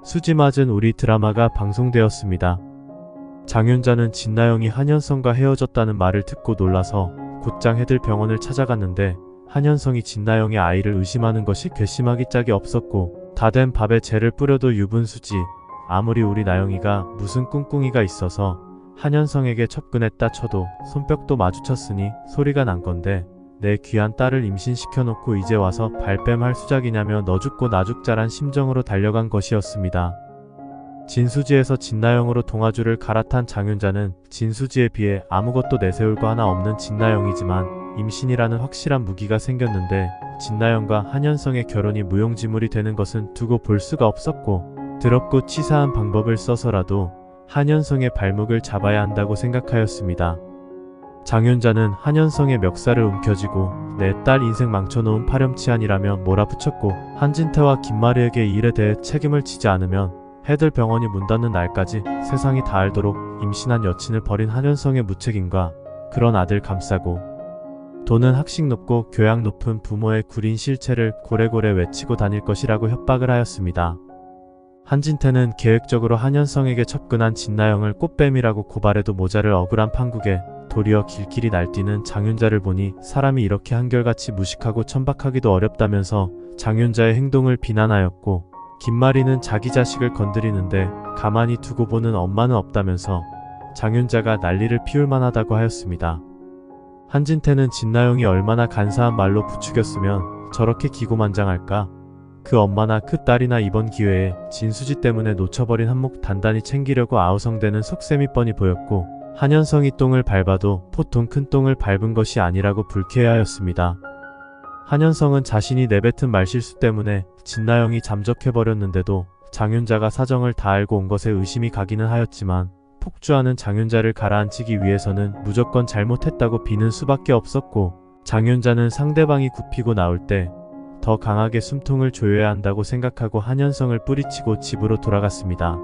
수지 맞은 우리 드라마가 방송되었습니다. 장윤자는 진나영이 한현성과 헤어졌다는 말을 듣고 놀라서 곧장 해들병원을 찾아갔는데 한현성이 진나영의 아이를 의심하는 것이 괘씸하기 짝이 없었고 다 된 밥에 재를 뿌려도 유분수지. 아무리 우리 나영이가 무슨 꿍꿍이가 있어서 한현성에게 접근했다 쳐도 손뼉도 마주쳤으니 소리가 난 건데 내 귀한 딸을 임신시켜놓고 이제 와서 발뺌할 수작이냐며 너 죽고 나 죽자란 심정으로 달려간 것이었습니다. 진수지에서 진나영으로 동아줄을 갈아탄 장윤자는 진수지에 비해 아무것도 내세울 거 하나 없는 진나영이지만 임신이라는 확실한 무기가 생겼는데 진나영과 한현성의 결혼이 무용지물이 되는 것은 두고 볼 수가 없었고 더럽고 치사한 방법을 써서라도 한현성의 발목을 잡아야 한다고 생각하였습니다. 장윤자는 한현성의 멱살을 움켜쥐고 내 딸 인생 망쳐놓은 파렴치한이라며 몰아붙였고 한진태와 김마리에게 이 일에 대해 책임을 지지 않으면 해들병원이 문 닫는 날까지 세상이 다 알도록 임신한 여친을 버린 한현성의 무책임과 그런 아들 감싸고 돈은 학식 높고 교양 높은 부모의 구린 실체를 고래고래 외치고 다닐 것이라고 협박을 하였습니다. 한진태는 계획적으로 한현성에게 접근한 진나영을 꽃뱀이라고 고발해도 모자를 억울한 판국에 도리어 길길이 날뛰는 장윤자를 보니 사람이 이렇게 한결같이 무식하고 천박하기도 어렵다면서 장윤자의 행동을 비난하였고 김마리는 자기 자식을 건드리는데 가만히 두고 보는 엄마는 없다면서 장윤자가 난리를 피울 만하다고 하였습니다. 한진태는 진나영이 얼마나 간사한 말로 부추겼으면 저렇게 기고만장할까? 그 엄마나 그 딸이나 이번 기회에 진수지 때문에 놓쳐버린 한몫 단단히 챙기려고 아우성대는 속셈이 뻔히 보였고 한현성이 똥을 밟아도 보통 큰 똥을 밟은 것이 아니라고 불쾌해하였습니다. 한현성은 자신이 내뱉은 말실수 때문에 진나영이 잠적해버렸는데도 장윤자가 사정을 다 알고 온 것에 의심이 가기는 하였지만 폭주하는 장윤자를 가라앉히기 위해서는 무조건 잘못했다고 비는 수밖에 없었고 장윤자는 상대방이 굽히고 나올 때 더 강하게 숨통을 조여야 한다고 생각하고 한현성을 뿌리치고 집으로 돌아갔습니다.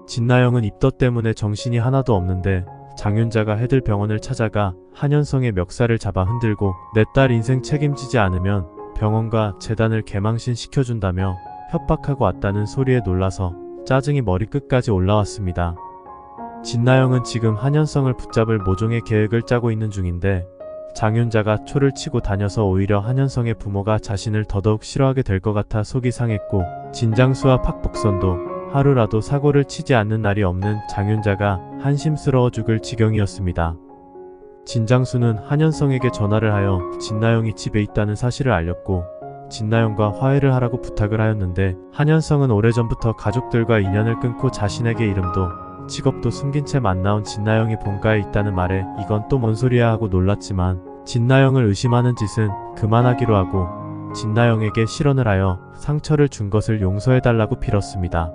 진나영은 입덧 때문에 정신이 하나도 없는데 장윤자가 해들병원을 찾아가 한현성의 멱살을 잡아 흔들고 내 딸 인생 책임지지 않으면 병원과 재단을 개망신시켜준다며 협박하고 왔다는 소리에 놀라서 짜증이 머리끝까지 올라왔습니다. 진나영은 지금 한현성을 붙잡을 모종의 계획을 짜고 있는 중인데 장윤자가 초를 치고 다녀서 오히려 한현성의 부모가 자신을 더더욱 싫어하게 될 것 같아 속이 상했고 진장수와 박복선도 하루라도 사고를 치지 않는 날이 없는 장윤자가 한심스러워 죽을 지경이었습니다. 진장수는 한현성에게 전화를 하여 진나영이 집에 있다는 사실을 알렸고 진나영과 화해를 하라고 부탁을 하였는데 한현성은 오래전부터 가족들과 인연을 끊고 자신에게 이름도 직업도 숨긴 채 만나온 진나영이 본가에 있다는 말에 이건 또 뭔 소리야 하고 놀랐지만 진나영을 의심하는 짓은 그만하기로 하고 진나영에게 실언을 하여 상처를 준 것을 용서해달라고 빌었습니다.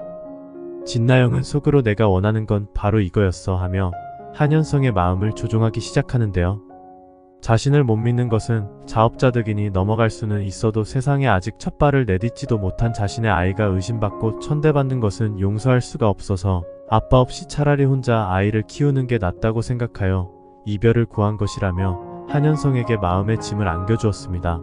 진나영은 속으로 내가 원하는 건 바로 이거였어 하며 한현성의 마음을 조종하기 시작하는데요. 자신을 못 믿는 것은 자업자득이니 넘어갈 수는 있어도 세상에 아직 첫 발을 내딛지도 못한 자신의 아이가 의심받고 천대받는 것은 용서할 수가 없어서 아빠 없이 차라리 혼자 아이를 키우는 게 낫다고 생각하여 이별을 구한 것이라며 한현성에게 마음의 짐을 안겨주었습니다.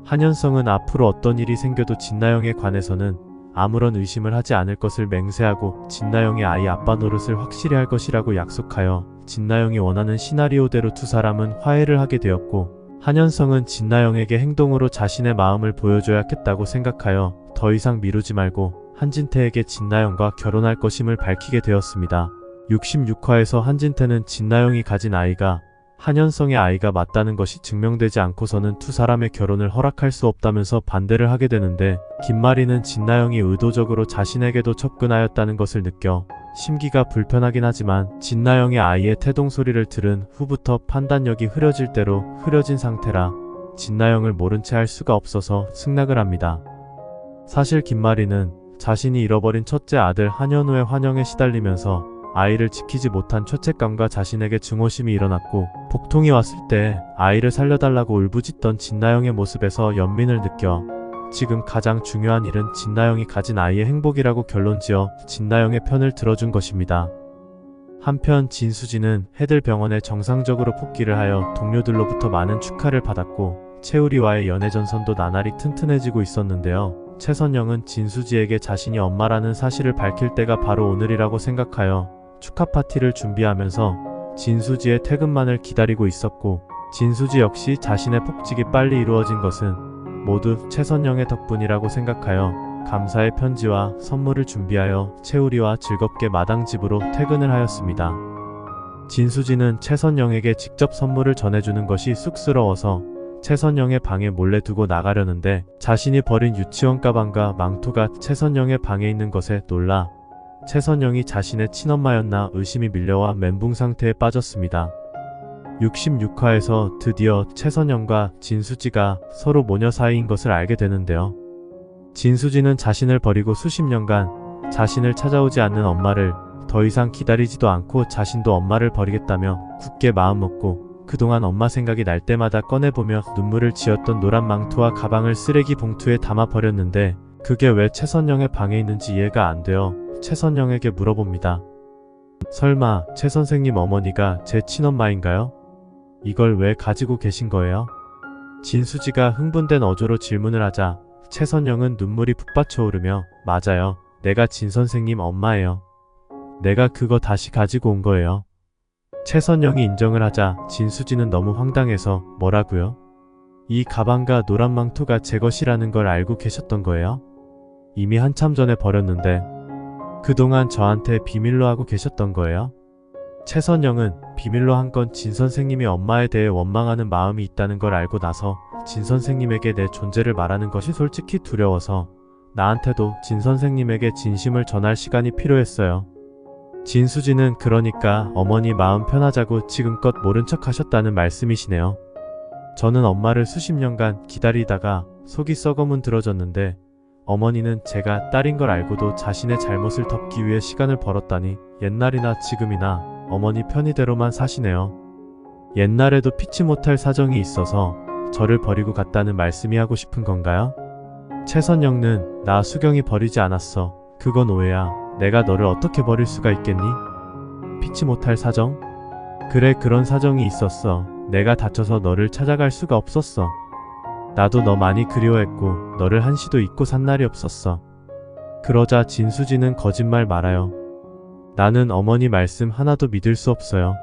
한현성은 앞으로 어떤 일이 생겨도 진나영에 관해서는 아무런 의심을 하지 않을 것을 맹세하고 진나영의 아이 아빠 노릇을 확실히 할 것이라고 약속하여 진나영이 원하는 시나리오대로 두 사람은 화해를 하게 되었고 한현성은 진나영에게 행동으로 자신의 마음을 보여줘야겠다고 생각하여 더 이상 미루지 말고 한진태에게 진나영과 결혼할 것임을 밝히게 되었습니다. 66화에서 한진태는 진나영이 가진 아이가 한현성의 아이가 맞다는 것이 증명되지 않고서는 두 사람의 결혼을 허락할 수 없다면서 반대를 하게 되는데 김마리는 진나영이 의도적으로 자신에게도 접근하였다는 것을 느껴 심기가 불편하긴 하지만 진나영의 아이의 태동 소리를 들은 후부터 판단력이 흐려질 대로 흐려진 상태라 진나영을 모른 채 할 수가 없어서 승낙을 합니다. 사실 김마리는 자신이 잃어버린 첫째 아들 한현우의 환영에 시달리면서 아이를 지키지 못한 죄책감과 자신에게 증오심이 일어났고 복통이 왔을 때 아이를 살려달라고 울부짖던 진나영의 모습에서 연민을 느껴 지금 가장 중요한 일은 진나영이 가진 아이의 행복이라고 결론지어 진나영의 편을 들어준 것입니다. 한편 진수지는 해들병원에 정상적으로 복귀를 하여 동료들로부터 많은 축하를 받았고 채우리와의 연애 전선도 나날이 튼튼해지고 있었는데요. 최선영은 진수지에게 자신이 엄마라는 사실을 밝힐 때가 바로 오늘이라고 생각하여 축하 파티를 준비하면서 진수지의 퇴근만을 기다리고 있었고, 진수지 역시 자신의 폭직이 빨리 이루어진 것은 모두 최선영의 덕분이라고 생각하여 감사의 편지와 선물을 준비하여 채우리와 즐겁게 마당집으로 퇴근을 하였습니다. 진수지는 최선영에게 직접 선물을 전해주는 것이 쑥스러워서 최선영의 방에 몰래 두고 나가려는데, 자신이 버린 유치원 가방과 망토가 최선영의 방에 있는 것에 놀라 최선영이 자신의 친엄마였나 의심이 밀려와 멘붕 상태에 빠졌습니다. 66화에서 드디어 최선영과 진수지가 서로 모녀 사이인 것을 알게 되는데요. 진수지는 자신을 버리고 수십 년간 자신을 찾아오지 않는 엄마를 더 이상 기다리지도 않고 자신도 엄마를 버리겠다며 굳게 마음먹고, 그동안 엄마 생각이 날 때마다 꺼내보며 눈물을 지었던 노란 망토와 가방을 쓰레기 봉투에 담아버렸는데, 그게 왜 최선영의 방에 있는지 이해가 안 되어 최선영에게 물어봅니다. 설마 최 선생님 어머니가 제 친엄마인가요? 이걸 왜 가지고 계신 거예요? 진수지가 흥분된 어조로 질문을 하자 최선영은 눈물이 북받쳐 오르며, 맞아요. 내가 진 선생님 엄마예요. 내가 그거 다시 가지고 온 거예요. 최선영이 인정을 하자 진수지는 너무 황당해서, 뭐라고요? 이 가방과 노란 망토가 제 것이라는 걸 알고 계셨던 거예요? 이미 한참 전에 버렸는데 그동안 저한테 비밀로 하고 계셨던 거예요? 최선영은 비밀로 한 건 진 선생님이 엄마에 대해 원망하는 마음이 있다는 걸 알고 나서 진 선생님에게 내 존재를 말하는 것이 솔직히 두려워서 나한테도 진 선생님에게 진심을 전할 시간이 필요했어요. 진수지는 그러니까 어머니 마음 편하자고 지금껏 모른 척 하셨다는 말씀이시네요. 저는 엄마를 수십 년간 기다리다가 속이 썩어문 들어졌는데, 어머니는 제가 딸인 걸 알고도 자신의 잘못을 덮기 위해 시간을 벌었다니 옛날이나 지금이나 어머니 편의대로만 사시네요. 옛날에도 피치 못할 사정이 있어서 저를 버리고 갔다는 말씀이 하고 싶은 건가요? 최선영은 나 수경이 버리지 않았어. 그건 오해야. 내가 너를 어떻게 버릴 수가 있겠니? 피치 못할 사정? 그래, 그런 사정이 있었어. 내가 다쳐서 너를 찾아갈 수가 없었어. 나도 너 많이 그리워했고 너를 한시도 잊고 산 날이 없었어. 그러자 진수지는 거짓말 말아요. 나는 어머니 말씀 하나도 믿을 수 없어요.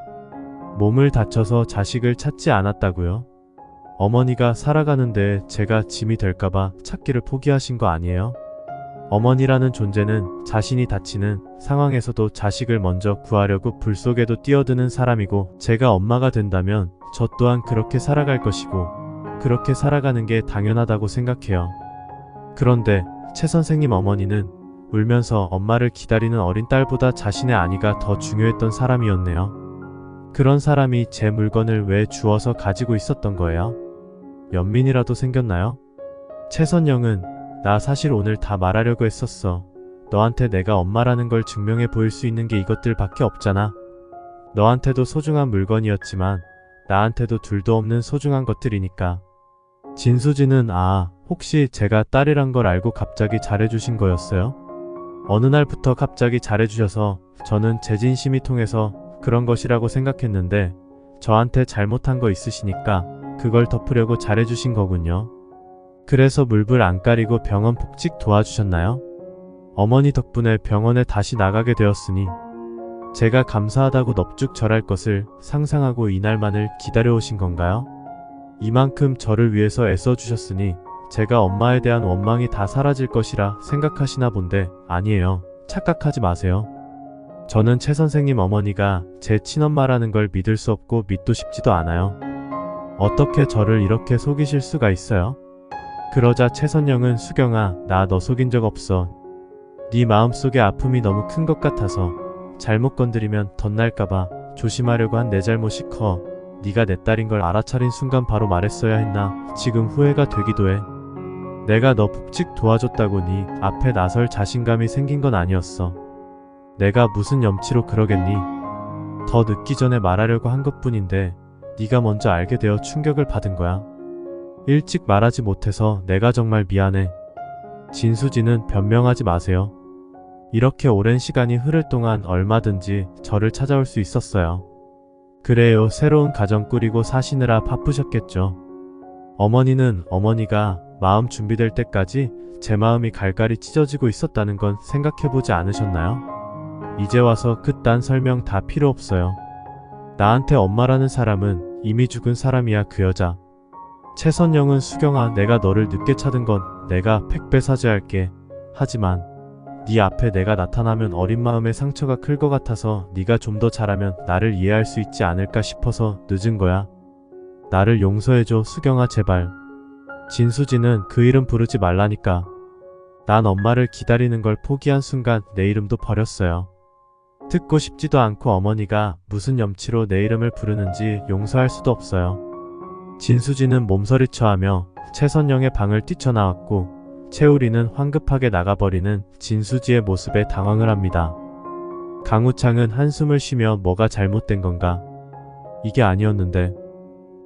몸을 다쳐서 자식을 찾지 않았다고요? 어머니가 살아가는데 제가 짐이 될까봐 찾기를 포기하신 거 아니에요? 어머니라는 존재는 자신이 다치는 상황에서도 자식을 먼저 구하려고 불 속에도 뛰어드는 사람이고, 제가 엄마가 된다면 저 또한 그렇게 살아갈 것이고 그렇게 살아가는 게 당연하다고 생각해요. 그런데 최 선생님 어머니는 울면서 엄마를 기다리는 어린 딸보다 자신의 아니가 더 중요했던 사람이었네요. 그런 사람이 제 물건을 왜 주워서 가지고 있었던 거예요? 연민이라도 생겼나요? 최선영은 나 사실 오늘 다 말하려고 했었어. 너한테 내가 엄마라는 걸 증명해 보일 수 있는 게 이것들밖에 없잖아. 너한테도 소중한 물건이었지만 나한테도 둘도 없는 소중한 것들이니까. 진수지는 혹시 제가 딸이란 걸 알고 갑자기 잘해주신 거였어요? 어느 날부터 갑자기 잘해주셔서 저는 제 진심이 통해서 그런 것이라고 생각했는데, 저한테 잘못한 거 있으시니까 그걸 덮으려고 잘해주신 거군요. 그래서 물불 안 가리고 병원 폭직 도와주셨나요? 어머니 덕분에 병원에 다시 나가게 되었으니 제가 감사하다고 넙죽 절할 것을 상상하고 이날만을 기다려오신 건가요? 이만큼 저를 위해서 애써주셨으니 제가 엄마에 대한 원망이 다 사라질 것이라 생각하시나 본데, 아니에요. 착각하지 마세요. 저는 최 선생님 어머니가 제 친엄마라는 걸 믿을 수 없고 믿도 싶지도 않아요. 어떻게 저를 이렇게 속이실 수가 있어요? 그러자 최선영은, 수경아, 나 너 속인 적 없어. 네 마음속에 아픔이 너무 큰 것 같아서 잘못 건드리면 덧날까봐 조심하려고 한 내 잘못이 커. 네가 내 딸인 걸 알아차린 순간 바로 말했어야 했나. 지금 후회가 되기도 해. 내가 너 폭직 도와줬다고 네 앞에 나설 자신감이 생긴 건 아니었어. 내가 무슨 염치로 그러겠니. 더 늦기 전에 말하려고 한 것뿐인데 네가 먼저 알게 되어 충격을 받은 거야. 일찍 말하지 못해서 내가 정말 미안해. 진수지는 변명하지 마세요. 이렇게 오랜 시간이 흐를 동안 얼마든지 저를 찾아올 수 있었어요. 그래요, 새로운 가정 꾸리고 사시느라 바쁘셨겠죠. 어머니는 어머니가 마음 준비될 때까지 제 마음이 갈갈이 찢어지고 있었다는 건 생각해보지 않으셨나요? 이제 와서 그딴 설명 다 필요 없어요. 나한테 엄마라는 사람은 이미 죽은 사람이야. 그 여자. 최선영은 수경아, 내가 너를 늦게 찾은 건 내가 백배 사죄할게. 하지만 네 앞에 내가 나타나면 어린 마음에 상처가 클 것 같아서 네가 좀 더 잘하면 나를 이해할 수 있지 않을까 싶어서 늦은 거야. 나를 용서해줘 수경아, 제발. 진수지는 그 이름 부르지 말라니까. 난 엄마를 기다리는 걸 포기한 순간 내 이름도 버렸어요. 듣고 싶지도 않고 어머니가 무슨 염치로 내 이름을 부르는지 용서할 수도 없어요. 진수지는 몸서리쳐하며 최선영의 방을 뛰쳐나왔고 채우리는 황급하게 나가버리는 진수지의 모습에 당황을 합니다. 강우창은 한숨을 쉬며 뭐가 잘못된 건가? 이게 아니었는데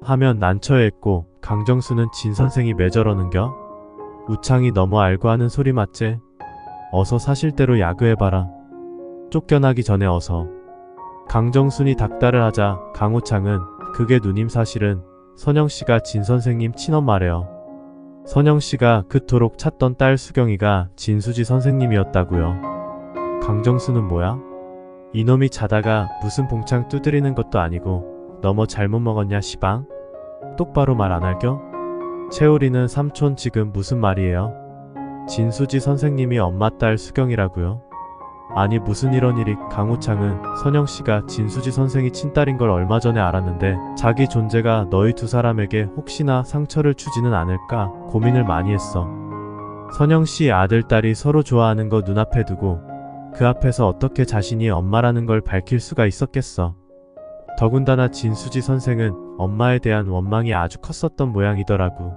하면 난처해했고 강정수는 진 선생이 왜 저러는겨? 우창이 너무 알고 하는 소리 맞지? 어서 사실대로 야그해봐라. 쫓겨나기 전에 어서. 강정순이 닥달을 하자 강우창은 그게 누님 사실은 선영씨가 진 선생님 친엄마래요. 선영씨가 그토록 찾던 딸 수경이가 진수지 선생님이었다고요. 강정수는 뭐야? 이놈이 자다가 무슨 봉창 두드리는 것도 아니고 너머 잘못 먹었냐 시방? 똑바로 말 안 할겨? 채우리는 삼촌 지금 무슨 말이에요? 진수지 선생님이 엄마 딸 수경이라고요? 아니 무슨 이런 일이. 강우창은 선영씨가 진수지 선생이 친딸인 걸 얼마 전에 알았는데 자기 존재가 너희 두 사람에게 혹시나 상처를 주지는 않을까 고민을 많이 했어. 선영씨 아들 딸이 서로 좋아하는 거 눈앞에 두고 그 앞에서 어떻게 자신이 엄마라는 걸 밝힐 수가 있었겠어. 더군다나 진수지 선생은 엄마에 대한 원망이 아주 컸었던 모양이더라고.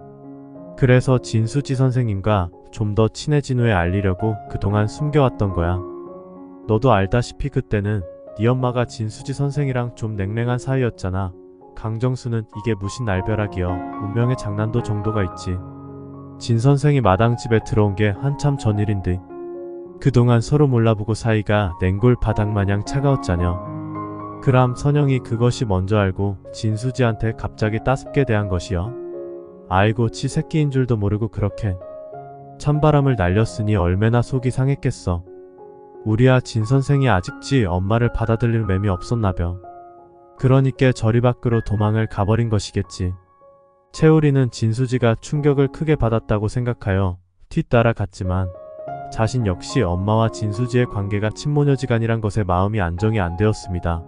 그래서 진수지 선생님과 좀 더 친해진 후에 알리려고 그동안 숨겨왔던 거야. 너도 알다시피 그때는 네 엄마가 진수지 선생이랑 좀 냉랭한 사이였잖아. 강정수는 이게 무슨 날벼락이여. 운명의 장난도 정도가 있지. 진 선생이 마당집에 들어온 게 한참 전일인데 그동안 서로 몰라보고 사이가 냉골 바닥마냥 차가웠자녀. 그람 선영이 그것이 먼저 알고 진수지한테 갑자기 따숩게 대한 것이여. 아이고 지 새끼인 줄도 모르고 그렇게 찬바람을 날렸으니 얼마나 속이 상했겠어. 우리야 진 선생이 아직 지 엄마를 받아들일 맴이 없었나벼. 그러니까 저리 밖으로 도망을 가버린 것이겠지. 채우리는 진수지가 충격을 크게 받았다고 생각하여 뒤따라 갔지만 자신 역시 엄마와 진수지의 관계가 친모녀지간이란 것에 마음이 안정이 안 되었습니다.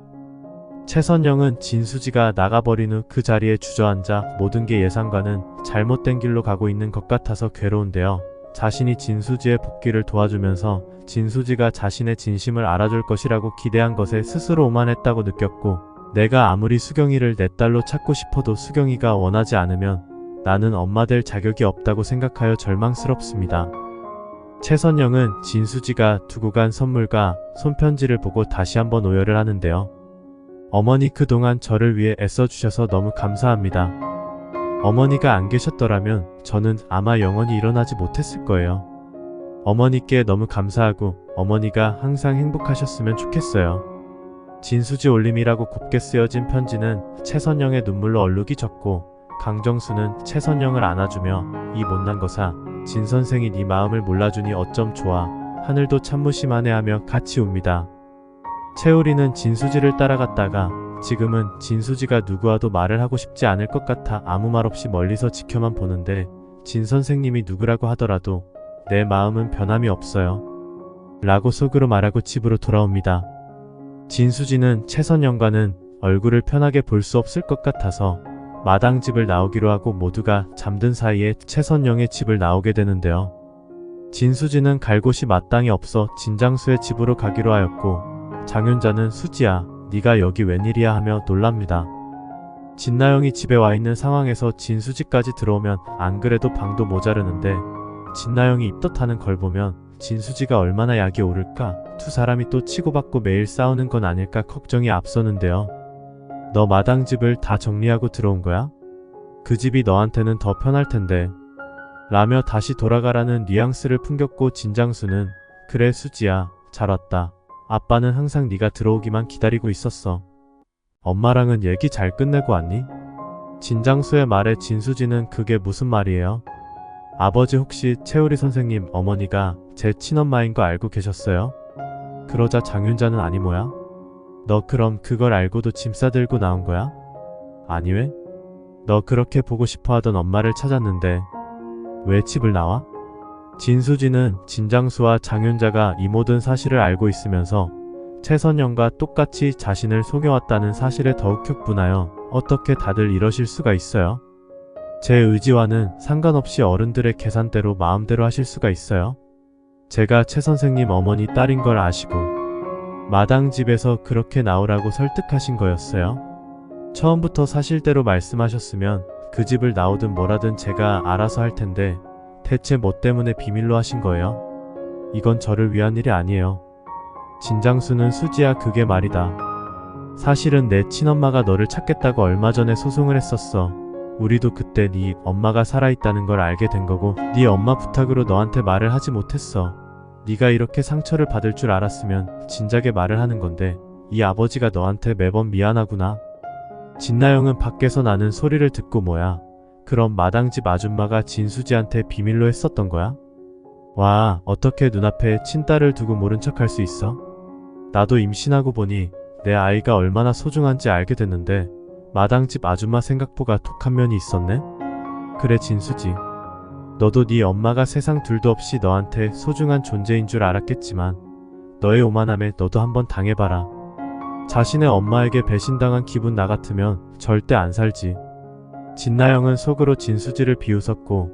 최선영은 진수지가 나가버린 후 그 자리에 주저앉아 모든 게 예상과는 잘못된 길로 가고 있는 것 같아서 괴로운데요. 자신이 진수지의 복귀를 도와주면서 진수지가 자신의 진심을 알아줄 것이라고 기대한 것에 스스로 오만했다고 느꼈고 내가 아무리 수경이를 내 딸로 찾고 싶어도 수경이가 원하지 않으면 나는 엄마 될 자격이 없다고 생각하여 절망스럽습니다. 최선영은 진수지가 두고 간 선물과 손편지를 보고 다시 한번 오열을 하는데요. 어머니 그동안 저를 위해 애써주셔서 너무 감사합니다. 어머니가 안 계셨더라면 저는 아마 영원히 일어나지 못했을 거예요. 어머니께 너무 감사하고 어머니가 항상 행복하셨으면 좋겠어요. 진수지 올림이라고 곱게 쓰여진 편지는 최선영의 눈물로 얼룩이 졌고 강정수는 최선영을 안아주며 이 못난 거사 진 선생이 네 마음을 몰라주니 어쩜 좋아. 하늘도 참 무심하네 하며 같이 웁니다. 채우리는 진수지를 따라갔다가 지금은 진수지가 누구와도 말을 하고 싶지 않을 것 같아 아무 말 없이 멀리서 지켜만 보는데 진 선생님이 누구라고 하더라도 내 마음은 변함이 없어요. 라고 속으로 말하고 집으로 돌아옵니다. 진수지는 최선영과는 얼굴을 편하게 볼 수 없을 것 같아서 마당집을 나오기로 하고 모두가 잠든 사이에 최선영의 집을 나오게 되는데요. 진수지는 갈 곳이 마땅히 없어 진장수의 집으로 가기로 하였고 장윤자는 수지야 네가 여기 웬일이야 하며 놀랍니다. 진나영이 집에 와 있는 상황에서 진수지까지 들어오면 안 그래도 방도 모자르는데 진나영이 입덧하는 걸 보면 진수지가 얼마나 약이 오를까. 두 사람이 또 치고받고 매일 싸우는 건 아닐까 걱정이 앞서는데요. 너 마당집을 다 정리하고 들어온 거야? 그 집이 너한테는 더 편할 텐데 라며 다시 돌아가라는 뉘앙스를 풍겼고 진장수는 그래 수지야 잘 왔다. 아빠는 항상 네가 들어오기만 기다리고 있었어. 엄마랑은 얘기 잘 끝내고 왔니? 진장수의 말에 진수지는 그게 무슨 말이에요? 아버지 혹시 채우리 선생님 어머니가 제 친엄마인 거 알고 계셨어요? 그러자 장윤자는 아니 뭐야? 너 그럼 그걸 알고도 짐 싸들고 나온 거야? 아니 왜? 너 그렇게 보고 싶어 하던 엄마를 찾았는데 왜 집을 나와? 진수지는 진장수와 장윤자가 이 모든 사실을 알고 있으면서 최선영과 똑같이 자신을 속여왔다는 사실에 더욱 격분하여 어떻게 다들 이러실 수가 있어요? 제 의지와는 상관없이 어른들의 계산대로 마음대로 하실 수가 있어요? 제가 최 선생님 어머니 딸인 걸 아시고 마당집에서 그렇게 나오라고 설득하신 거였어요? 처음부터 사실대로 말씀하셨으면 그 집을 나오든 뭐라든 제가 알아서 할 텐데 대체 뭐 때문에 비밀로 하신 거예요? 이건 저를 위한 일이 아니에요. 진장수는 수지야 그게 말이다. 사실은 내 친엄마가 너를 찾겠다고 얼마 전에 소송을 했었어. 우리도 그때 네 엄마가 살아있다는 걸 알게 된 거고 네 엄마 부탁으로 너한테 말을 하지 못했어. 네가 이렇게 상처를 받을 줄 알았으면 진작에 말을 하는 건데 이 아버지가 너한테 매번 미안하구나. 진나영은 밖에서 나는 소리를 듣고 뭐야? 그럼 마당집 아줌마가 진수지한테 비밀로 했었던 거야? 와, 어떻게 눈앞에 친딸을 두고 모른 척할 수 있어? 나도 임신하고 보니 내 아이가 얼마나 소중한지 알게 됐는데 마당집 아줌마 생각보다 독한 면이 있었네? 그래 진수지. 너도 네 엄마가 세상 둘도 없이 너한테 소중한 존재인 줄 알았겠지만 너의 오만함에 너도 한번 당해봐라. 자신의 엄마에게 배신당한 기분 나 같으면 절대 안 살지. 진나영은 속으로 진수지를 비웃었고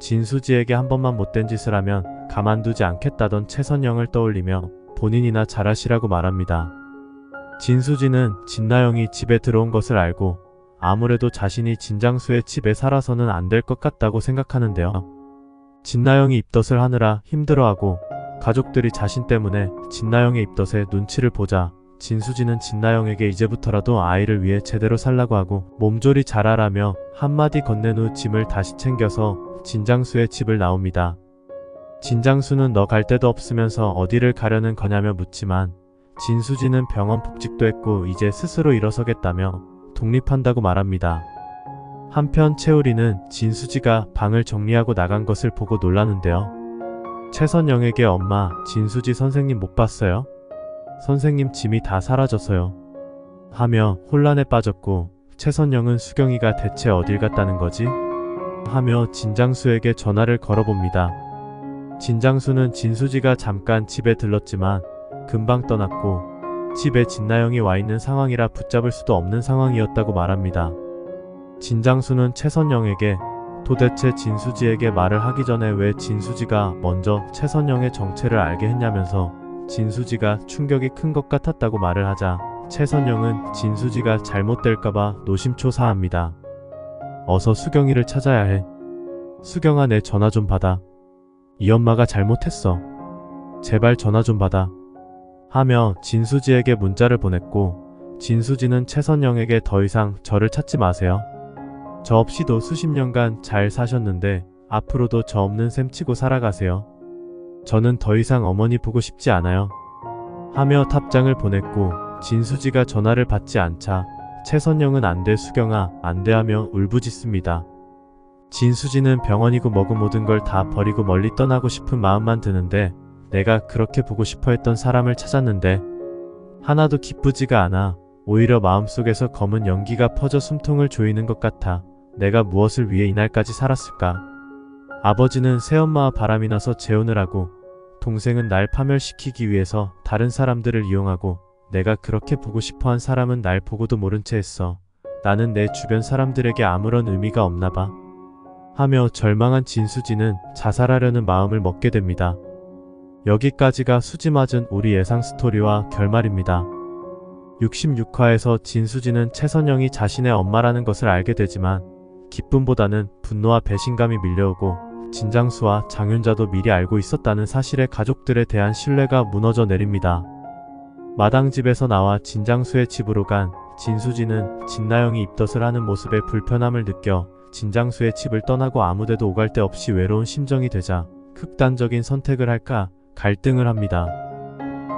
진수지에게 한 번만 못된 짓을 하면 가만두지 않겠다던 최선영을 떠올리며 본인이나 잘하시라고 말합니다. 진수지는 진나영이 집에 들어온 것을 알고 아무래도 자신이 진장수의 집에 살아서는 안 될 것 같다고 생각하는데요. 진나영이 입덧을 하느라 힘들어하고 가족들이 자신 때문에 진나영의 입덧에 눈치를 보자 진수지는 진나영에게 이제부터라도 아이를 위해 제대로 살라고 하고 몸조리 잘하라며 한마디 건넨 후 짐을 다시 챙겨서 진장수의 집을 나옵니다. 진장수는 너 갈 데도 없으면서 어디를 가려는 거냐며 묻지만 진수지는 병원 복직도 했고 이제 스스로 일어서겠다며 독립한다고 말합니다. 한편 채우리는 진수지가 방을 정리하고 나간 것을 보고 놀라는데요. 최선영에게 엄마, 진수지 선생님 못 봤어요? 선생님 짐이 다 사라져서요. 하며 혼란에 빠졌고 최선영은 수경이가 대체 어딜 갔다는 거지? 하며 진장수에게 전화를 걸어봅니다. 진장수는 진수지가 잠깐 집에 들렀지만 금방 떠났고 집에 진나영이 와 있는 상황이라 붙잡을 수도 없는 상황이었다고 말합니다. 진장수는 최선영에게 도대체 진수지에게 말을 하기 전에 왜 진수지가 먼저 최선영의 정체를 알게 했냐면서 진수지가 충격이 큰 것 같았다고 말을 하자 최선영은 진수지가 잘못될까봐 노심초사합니다. 어서 수경이를 찾아야 해. 수경아 내 전화 좀 받아. 이 엄마가 잘못했어. 제발 전화 좀 받아. 하며 진수지에게 문자를 보냈고 진수지는 최선영에게 더 이상 저를 찾지 마세요. 저 없이도 수십 년간 잘 사셨는데 앞으로도 저 없는 셈 치고 살아가세요. 저는 더 이상 어머니 보고 싶지 않아요. 하며 답장을 보냈고 진수지가 전화를 받지 않자 최선영은 안돼 수경아 안돼 하며 울부짖습니다. 진수지는 병원이고 뭐고 모든 걸 다 버리고 멀리 떠나고 싶은 마음만 드는데 내가 그렇게 보고 싶어 했던 사람을 찾았는데 하나도 기쁘지가 않아. 오히려 마음속에서 검은 연기가 퍼져 숨통을 조이는 것 같아. 내가 무엇을 위해 이날까지 살았을까? 아버지는 새엄마와 바람이 나서 재혼을 하고 동생은 날 파멸시키기 위해서 다른 사람들을 이용하고 내가 그렇게 보고 싶어한 사람은 날 보고도 모른 채 했어. 나는 내 주변 사람들에게 아무런 의미가 없나 봐. 하며 절망한 진수지는 자살하려는 마음을 먹게 됩니다. 여기까지가 수지 맞은 우리 예상 스토리와 결말입니다. 66화에서 진수지는 최선영이 자신의 엄마라는 것을 알게 되지만 기쁨보다는 분노와 배신감이 밀려오고 진장수와 장윤자도 미리 알고 있었다는 사실에 가족들에 대한 신뢰가 무너져 내립니다. 마당집에서 나와 진장수의 집으로 간 진수지는 진나영이 입덧을 하는 모습에 불편함을 느껴 진장수의 집을 떠나고 아무데도 오갈 데 없이 외로운 심정이 되자 극단적인 선택을 할까 갈등을 합니다.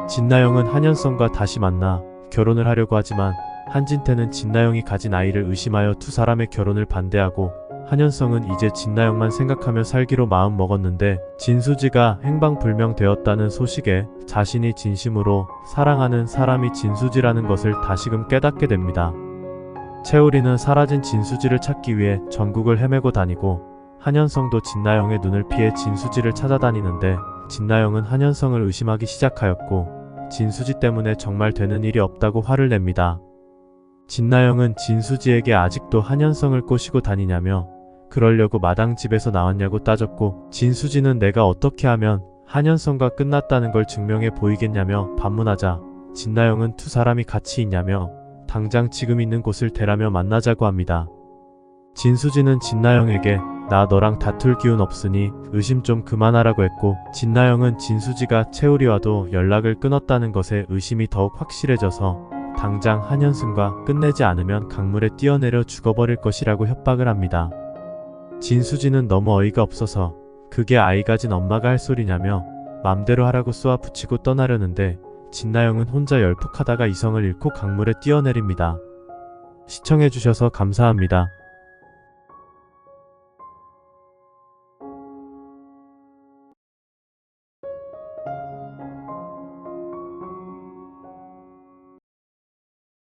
진나영은 한현성과 다시 만나 결혼을 하려고 하지만 한진태는 진나영이 가진 아이를 의심하여 두 사람의 결혼을 반대하고 한현성은 이제 진나영만 생각하며 살기로 마음 먹었는데 진수지가 행방불명되었다는 소식에 자신이 진심으로 사랑하는 사람이 진수지라는 것을 다시금 깨닫게 됩니다. 채우리는 사라진 진수지를 찾기 위해 전국을 헤매고 다니고 한현성도 진나영의 눈을 피해 진수지를 찾아다니는데 진나영은 한현성을 의심하기 시작하였고 진수지 때문에 정말 되는 일이 없다고 화를 냅니다. 진나영은 진수지에게 아직도 한현성을 꼬시고 다니냐며 그러려고 마당 집에서 나왔냐고 따졌고 진수지는 내가 어떻게 하면 한현성과 끝났다는 걸 증명해 보이겠냐며 반문하자 진나영은 두 사람이 같이 있냐며 당장 지금 있는 곳을 대라며 만나자고 합니다. 진수지는 진나영에게 나 너랑 다툴 기운 없으니 의심 좀 그만하라고 했고 진나영은 진수지가 채우리와도 연락을 끊었다는 것에 의심이 더욱 확실해져서 당장 한현승과 끝내지 않으면 강물에 뛰어내려 죽어버릴 것이라고 협박을 합니다. 진수지는 너무 어이가 없어서 그게 아이 가진 엄마가 할 소리냐며 맘대로 하라고 쏘아붙이고 떠나려는데 진나영은 혼자 열폭하다가 이성을 잃고 강물에 뛰어내립니다. 시청해주셔서 감사합니다.